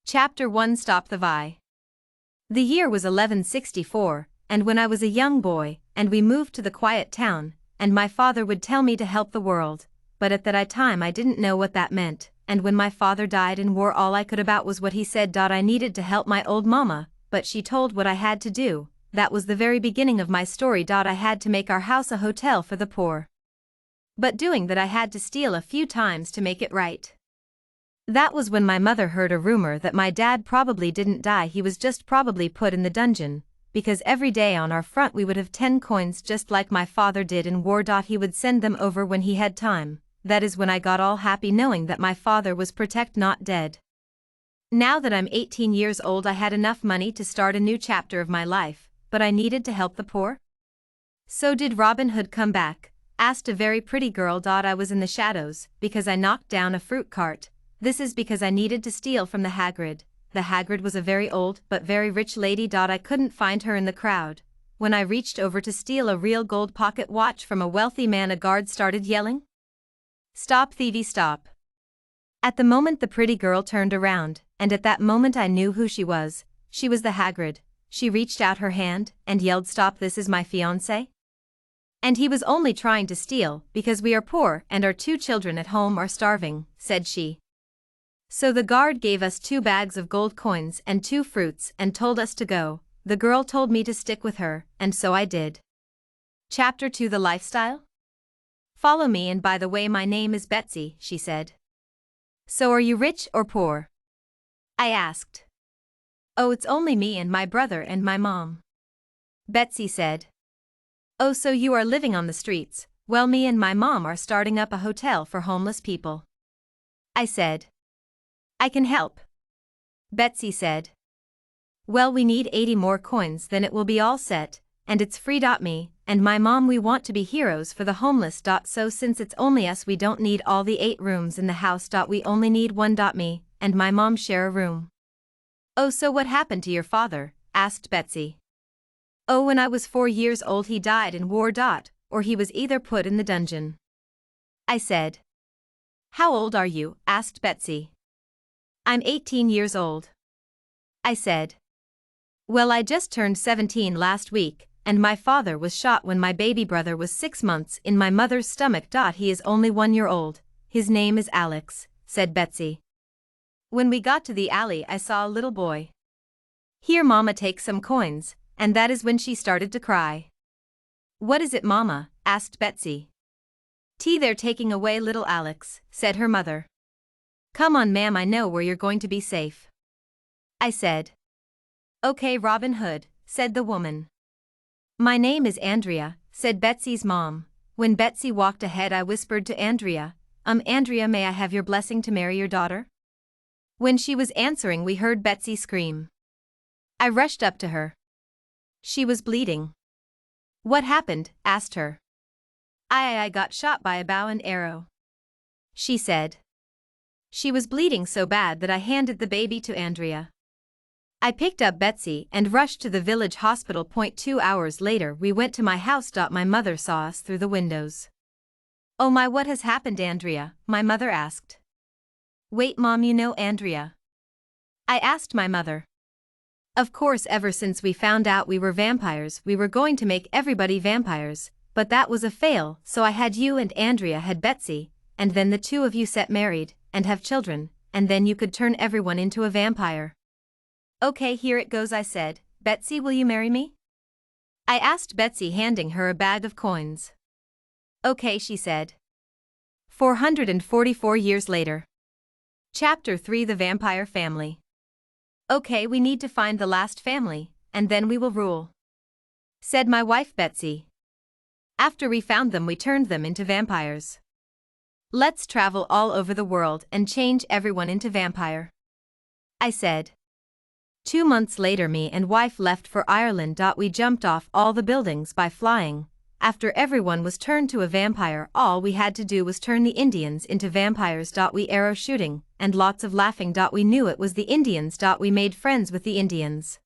Chapter 1 Stop the Vi. The year was 1164, and when I was a young boy, and we moved to the quiet town, and my father would tell me to help the world, but at that time I didn't know what that meant, and when my father died in war all I could about was what he said. I needed to help my old mama, but she told what I had to do. That was the very beginning of my story. I had to make our house a hotel for the poor. But doing that I had to steal a few times to make it right. That was when my mother heard a rumor that my dad probably didn't die, he was just probably put in the dungeon, because every day on our front we would have 10 coins just like my father did in war. He would send them over when he had time. That is when I got all happy knowing that my father was protect not dead. Now that I'm 18 years old I had enough money to start a new chapter of my life, but I needed to help the poor. So did Robin Hood come back? Asked a very pretty girl. I was in the shadows, because I knocked down a fruit cart. This is because I needed to steal from the Hagrid. The Hagrid was a very old but very rich lady. I couldn't find her in the crowd. When I reached over to steal a real gold pocket watch from a wealthy man, a guard started yelling, "Stop, thievy, stop." At the moment the pretty girl turned around, and at that moment I knew who she was. She was the Hagrid. She reached out her hand and yelled, "Stop, this is my fiancé. And he was only trying to steal because we are poor and our 2 children at home are starving," said she. So the guard gave us 2 bags of gold coins and 2 fruits and told us to go. The girl told me to stick with her, and so I did. Chapter 2 The Lifestyle. "Follow me, and by the way my name is Betsy," she said. "So are you rich or poor?" I asked. "Oh, it's only me and my brother and my mom," Betsy said. "Oh, so you are living on the streets? Well, me and my mom are starting up a hotel for homeless people," I said. "I can help," Betsy said. "Well, we need 80 more coins, then it will be all set, and it's free. Me and my mom, we want to be heroes for the homeless. So since it's only us, we don't need all the 8 rooms in the house. We only need 1. Me and my mom share a room." "Oh, so what happened to your father?" asked Betsy. "Oh, when I was 4 years old he died in war. Or he was either put in the dungeon," I said. "How old are you?" asked Betsy. "I'm 18 years old," I said. "Well, I just turned 17 last week, and my father was shot when my baby brother was 6 months in my mother's stomach. He is only 1 year old. His name is Alex," said Betsy. When we got to the alley I saw a little boy. "Here, Mama, take some coins," and that is when she started to cry. "What is it, Mama?" asked Betsy. They're taking away little Alex," said her mother. "Come on, ma'am, I know where you're going to be safe," I said. "Okay, Robin Hood," said the woman. "My name is Andrea," said Betsy's mom. When Betsy walked ahead I whispered to Andrea, Andrea, may I have your blessing to marry your daughter?" When she was answering we heard Betsy scream. I rushed up to her. She was bleeding. "What happened?" asked her. I got shot by a bow and arrow," she said. She was bleeding so bad that I handed the baby to Andrea. I picked up Betsy and rushed to the village hospital. 2 hours later we went to my house. My mother saw us through the windows. "Oh my, what has happened, Andrea?" my mother asked. "Wait, Mom, you know Andrea?" I asked my mother. "Of course, ever since we found out we were vampires we were going to make everybody vampires, but that was a fail, so I had you and Andrea had Betsy, and then the 2 of you set married and have children, and then you could turn everyone into a vampire." "Okay, here it goes," I said. "Betsy, will you marry me?" I asked Betsy, handing her a bag of coins. "Okay," she said. 444 years later. Chapter 3 The Vampire Family. "Okay, we need to find the last family, and then we will rule," said my wife Betsy. "After we found them we turned them into vampires. Let's travel all over the world and change everyone into vampire," I said. 2 months later me and wife left for Ireland. We jumped off all the buildings by flying. After everyone was turned to a vampire all we had to do was turn the Indians into vampires. We arrow shooting and lots of laughing. We knew it was the Indians. We made friends with the Indians.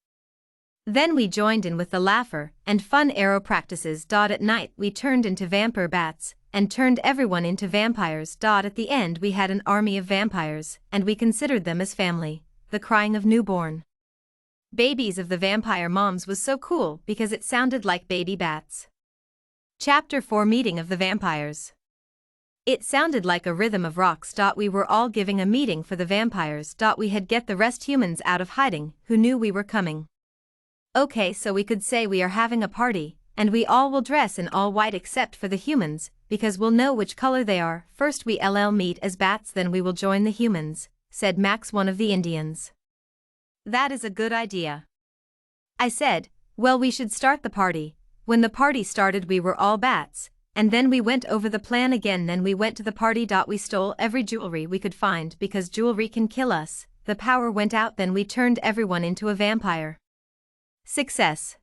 Then we joined in with the laugher and fun arrow practices. At night we turned into vampire bats and turned everyone into vampires. At the end we had an army of vampires and we considered them as family. the crying of newborn babies of the vampire moms was so cool because it sounded like baby bats. Chapter 4 Meeting of the Vampires. It sounded like a rhythm of rocks. We were all giving a meeting for the vampires. We had get the rest humans out of hiding who knew we were coming. Okay, so we could say we are having a party, and we all will dress in all white except for the humans, because we'll know which color they are. First we meet as bats, then we will join the humans, said Max, one of the Indians. That is a good idea, I said. Well, we should start the party. When the party started we were all bats, and then we went over the plan again. Then we went to the party. We stole every jewelry we could find because jewelry can kill us. The power went out, then we turned everyone into a vampire. Success.